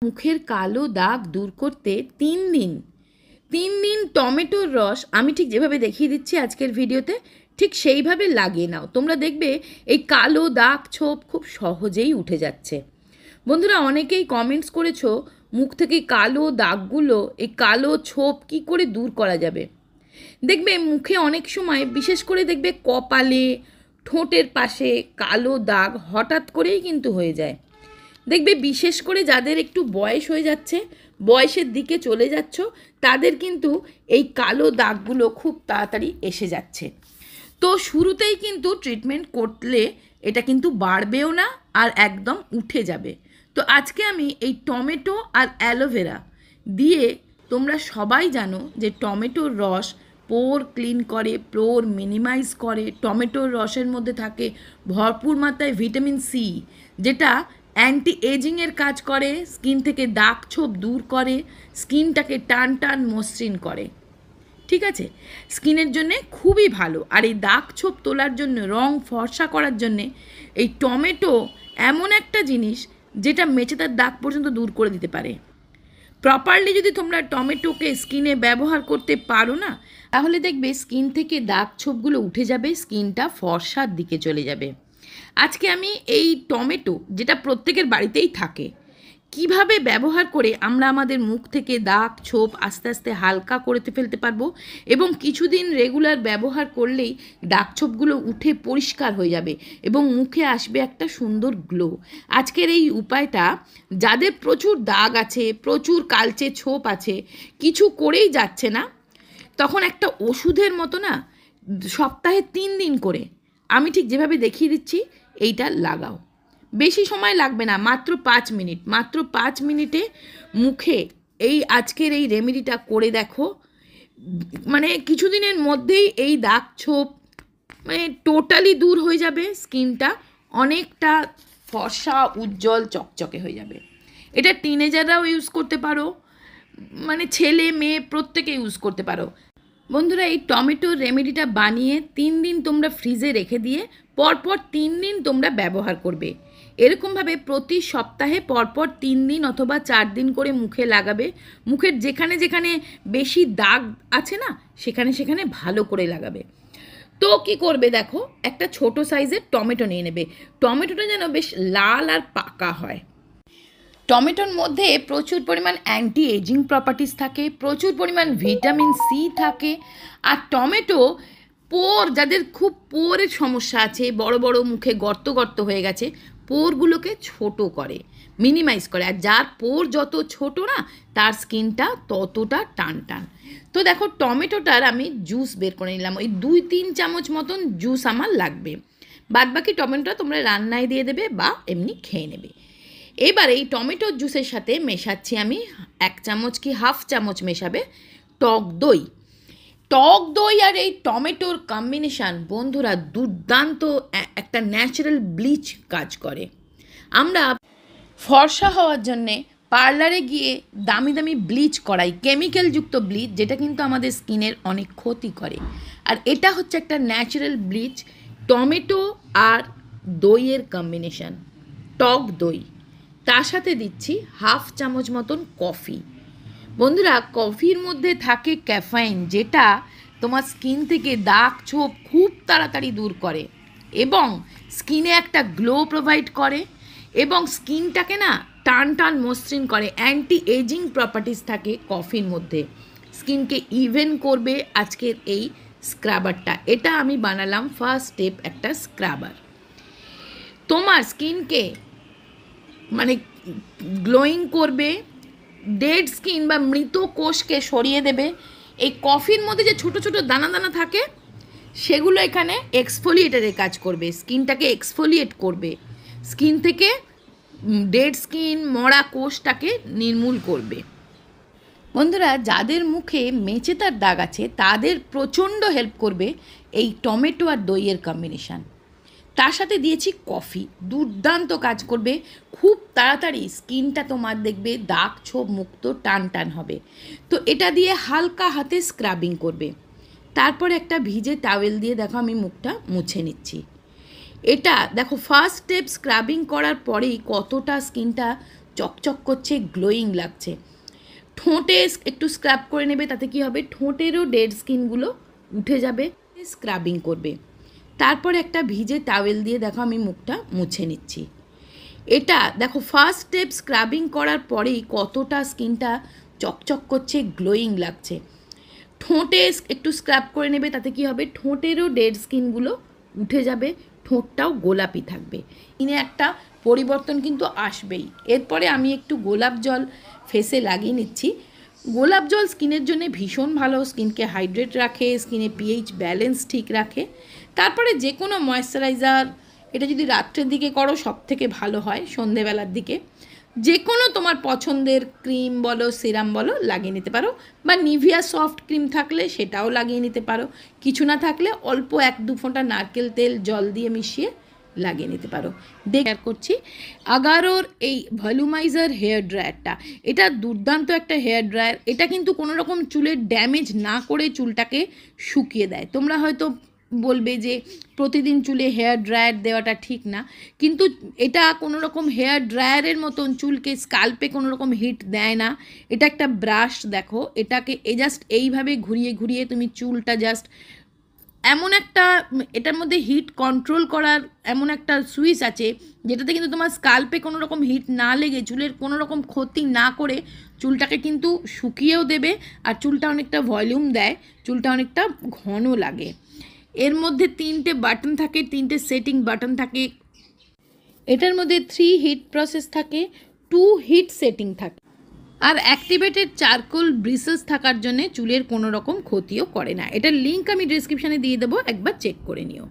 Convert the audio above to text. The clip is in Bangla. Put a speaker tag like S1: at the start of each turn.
S1: মুখের কালো দাগ দূর করতে 3 দিন টমেটোর রস আমি ঠিক যেভাবে দেখিয়ে দিচ্ছি আজকের ভিডিওতে ঠিক সেইভাবে লাগিয়ে নাও। তোমরা দেখবে এই কালো দাগ ছোপ খুব সহজেই উঠে যাচ্ছে। বন্ধুরা, অনেকেই কমেন্টস করেছো মুখ থেকে কালো দাগগুলো, এই কালো ছোপ কি করে দূর করা যাবে। দেখবে মুখে অনেক সময় বিশেষ করে দেখবে কপালে, ঠোঁটের পাশে কালো দাগ হঠাৎ করেই কিন্তু হয়ে যায়। দেখবে বিশেষ করে যাদের একটু বয়স হয়ে যাচ্ছে, বয়সের দিকে চলে যাচ্ছ, তাদের কিন্তু এই কালো দাগগুলো খুব তাড়াতাড়ি এসে যাচ্ছে। তো শুরুতেই কিন্তু ট্রিটমেন্ট করলে এটা কিন্তু বাড়বেও না আর একদম উঠে যাবে। তো আজকে আমি এই টমেটো আর অ্যালোভেরা দিয়ে, তোমরা সবাই জানো যে টমেটোর রস পোর ক্লিন করে, পোর মিনিমাইজ করে। টমেটোর রসের মধ্যে থাকে ভরপুর মাত্রায় ভিটামিন সি, যেটা অ্যান্টি এজিংয়ের কাজ করে, স্কিন থেকে দাগ ছোপ দূর করে, স্কিনটাকে টান টান মসৃণ করে। ঠিক আছে, স্কিনের জন্যে খুবই ভালো। আর এই দাগ ছোপ তোলার জন্য, রং ফর্সা করার জন্যে এই টমেটো এমন একটা জিনিস যেটা মেচেদার দাগ পর্যন্ত দূর করে দিতে পারে। প্রপারলি যদি তোমরা টমেটোকে স্কিনে ব্যবহার করতে পারো না, তাহলে দেখবে স্কিন থেকে দাগ ছোপগুলো উঠে যাবে, স্কিনটা ফর্সার দিকে চলে যাবে। আজকে আমি এই টমেটো, যেটা প্রত্যেকের বাড়িতেই থাকে, কিভাবে ব্যবহার করে আমরা আমাদের মুখ থেকে দাগ ছোপ আস্তে আস্তে হালকা করে ফেলতে পারবো এবং কিছুদিন রেগুলার ব্যবহার করলেই দাগ ছোপগুলো উঠে পরিষ্কার হয়ে যাবে এবং মুখে আসবে একটা সুন্দর গ্লো। আজকের এই উপায়টা যাদের প্রচুর দাগ আছে, প্রচুর কালচে ছোপ আছে, কিছু করেই যাচ্ছে না, তখন একটা ওষুধের মতো না সপ্তাহে 3 দিন করে আমি ঠিক যেভাবে দেখিয়ে দিচ্ছি এইটা লাগাও। বেশি সময় লাগবে না, মাত্র 5 মিনিট। মাত্র 5 মিনিটে মুখে এই আজকের এই রেমেডিটা করে দেখো, মানে কিছুদিনের মধ্যেই এই দাগ ছোপ মানে টোটালি দূর হয়ে যাবে, স্কিনটা অনেকটা ফর্সা, উজ্জ্বল, চকচকে হয়ে যাবে। এটা টিনেজাররাও ইউজ করতে পারো, মানে ছেলে মেয়ে প্রত্যেকে ইউজ করতে পারো। বন্ধুরা, এই টমেটোর রেমেডিটা বানিয়ে 3 দিন তোমরা ফ্রিজে রেখে দিয়ে পরপর 3 দিন তোমরা ব্যবহার করবে। এরকমভাবে প্রতি সপ্তাহে পরপর 3 দিন অথবা 4 দিন করে মুখে লাগাবে। মুখের যেখানে যেখানে বেশি দাগ আছে না, সেখানে সেখানে ভালো করে লাগাবে। তো কি করবে দেখো, একটা ছোট সাইজের টমেটো নিয়ে নেবে। টমেটোটা যেন বেশ লাল আর পাকা হয়। টমেটোর মধ্যে প্রচুর পরিমাণ অ্যান্টি এজিং প্রপার্টিস থাকে, প্রচুর পরিমাণ ভিটামিন সি থাকে। আর টমেটো পোর, যাদের খুব পোরের সমস্যা আছে, বড় বড় মুখে গর্ত গর্ত হয়ে গেছে, পোরগুলোকে ছোট করে, মিনিমাইজ করে। আর যার পোর যত ছোট না, তার স্কিনটা ততটা টান টান। তো দেখো, টমেটোটার আমি জুস বের করে নিলাম। ওই 2-3 চামচ মতন জুস আমার লাগবে। বাদবাকি টমেটোটা তোমরা রান্নায় দিয়ে দেবে বা এমনি খেয়ে নেবে। এবার এই টমেটোর জুসের সাথে মেশাচ্ছি আমি 1 চামচ কি 1/2 চামচ মেশাবে টক দই। টক দই আর এই টমেটোর কম্বিনেশান বন্ধুরা দুর্দান্ত একটা ন্যাচারাল ব্লিচ কাজ করে। আমরা ফর্সা হওয়ার জন্যে পার্লারে গিয়ে দামি দামি ব্লিচ করাই, কেমিক্যালযুক্ত ব্লিচ, যেটা কিন্তু আমাদের স্কিনের অনেক ক্ষতি করে। আর এটা হচ্ছে একটা ন্যাচারাল ব্লিচ, টমেটো আর দইয়ের কম্বিনেশান, টক দই। তার সাথে দিচ্ছি 1/2 চামচ মতন কফি। বন্ধুরা, কফির মধ্যে থাকে ক্যাফাইন, যেটা তোমার স্কিন থেকে দাগ ছোপ খুব তাড়াতাড়ি দূর করে এবং স্কিনে একটা গ্লো প্রোভাইড করে এবং স্কিনটাকে না টান টান মসৃণ করে। অ্যান্টি এজিং প্রপার্টিস থাকে কফির মধ্যে, স্কিনকে ইভেন করবে। আজকের এই স্ক্রাবারটা, এটা আমি বানালাম ফার্স্ট স্টেপ একটা স্ক্রাবার। তোমার স্কিনকে মানে গ্লোয়িং করবে, ডেড স্কিন বা মৃত কোষকে সরিয়ে দেবে। এই কফির মধ্যে যে ছোট ছোট দানা দানা থাকে, সেগুলো এখানে এক্সফোলিয়েটারের কাজ করবে, স্কিনটাকে এক্সফোলিয়েট করবে, স্কিন থেকে ডেড স্কিন, মরা কোষটাকে নির্মূল করবে। বন্ধুরা, যাদের মুখে মেচেদার দাগ আছে, তাদের প্রচণ্ড হেল্প করবে এই টমেটো আর দইয়ের কম্বিনেশান। তার সাথে দিয়েছি কফি, দুর্দান্ত কাজ করবে। খুব তাড়াতাড়ি স্কিনটা তোমার দেখবে দাগ ছোপ মুক্ত, টান টান হবে। তো এটা দিয়ে হালকা হাতে স্ক্রাবিং করবে। তারপর একটা ভিজে টাওয়েল দিয়ে দেখো আমি মুখটা মুছে নিচ্ছি। এটা দেখো, ফার্স্ট স্টেপ স্ক্রাবিং করার পরেই কতটা স্কিনটা চকচক করছে, গ্লোয়িং লাগছে। ঠোঁটে একটু স্ক্রাব করে নেবে, তাতে কি হবে, ঠোঁটেরও ডেড স্কিনগুলো উঠে যাবে। স্ক্রাবিং করবে, তারপর একটা ভিজে টাওয়েল দিয়ে দেখো আমি মুখটা মুছে নিচ্ছি। এটা দেখো ফার্স্ট স্টেপ স্ক্রাবিং করার পরেই কতটা স্কিনটা চকচক করছে, গ্লোয়িং লাগছে। ঠোঁটে একটু স্ক্রাব করে নেবে, তাতে কি হবে, ঠোঁটেরও ডেড স্কিনগুলো উঠে যাবে, ঠোঁটটাও গোলাপি থাকবে। স্কিনে একটা পরিবর্তন কিন্তু আসবেই। এরপরে আমি একটু গোলাপ জল ফেসে লাগিয়ে নিচ্ছি। গোলাপ জল স্কিনের জন্য ভীষণ ভালো, স্কিনকে হাইড্রেট রাখে, স্কিনে পিএইচ ব্যালেন্স ঠিক রাখে। তারপরে যে কোনো ময়েশ্চারাইজার, এটা যদি রাত্রের দিকে করো সব থেকে ভালো হয়, সন্ধেবেলার দিকে যে কোনো তোমার পছন্দের ক্রিম বলো, সিরাম বলো লাগিয়ে নিতে পারো, বা নিভিয়া সফট ক্রিম থাকলে সেটাও লাগিয়ে নিতে পারো। কিছু না থাকলে অল্প 1-2 ফোঁটা নারকেল তেল জল দিয়ে মিশিয়ে লাগিয়ে নিতে পারো। শেয়ার করছি আগারোর এই ভলিউমাইজার হেয়ার ড্রায়ারটা। এটা দুর্দান্ত একটা হেয়ার ড্রায়ার। এটা কিন্তু কোনো রকম চুলের ড্যামেজ না করে চুলটাকে শুকিয়ে দেয়। তোমরা হয়তো বলবে যে প্রতিদিন চুলে হেয়ার ড্রায়ার দেওয়াটা ঠিক না, কিন্তু এটা কোনো রকম হেয়ার ড্রায়ারের মতন চুলকে স্কাল্পে কোনো রকম হিট দেয় না। এটা একটা ব্রাশ, দেখো এটাকে জাস্ট এইভাবে ঘুরিয়ে ঘুরিয়ে তুমি চুলটা জাস্ট এমন একটা, এটার মধ্যে হিট কন্ট্রোল করার এমন একটা সুইচ আছে যেটাতে কিন্তু তোমার স্কাল্পে কোনো রকম হিট না লেগে চুলের কোনো রকম ক্ষতি না করে চুলটাকে কিন্তু শুকিয়েও দেবে, আর চুলটা অনেকটা ভলিউম দেয়, চুলটা অনেকটা ঘন লাগে। এর মধ্যে 3টে বাটন থাকে, 3টে সেটিং বাটন থাকে। এটার মধ্যে 3 হিট প্রসেস থাকে, 2 হিট সেটিং থাকে, আর অ্যাক্টিভেটেড চারকোল ব্রিসেস থাকার জন্য চুলের কোনো রকম ক্ষতিও করে না। এটার লিঙ্ক আমি ডিসক্রিপশানে দিয়ে দেবো, একবার চেক করে নিও।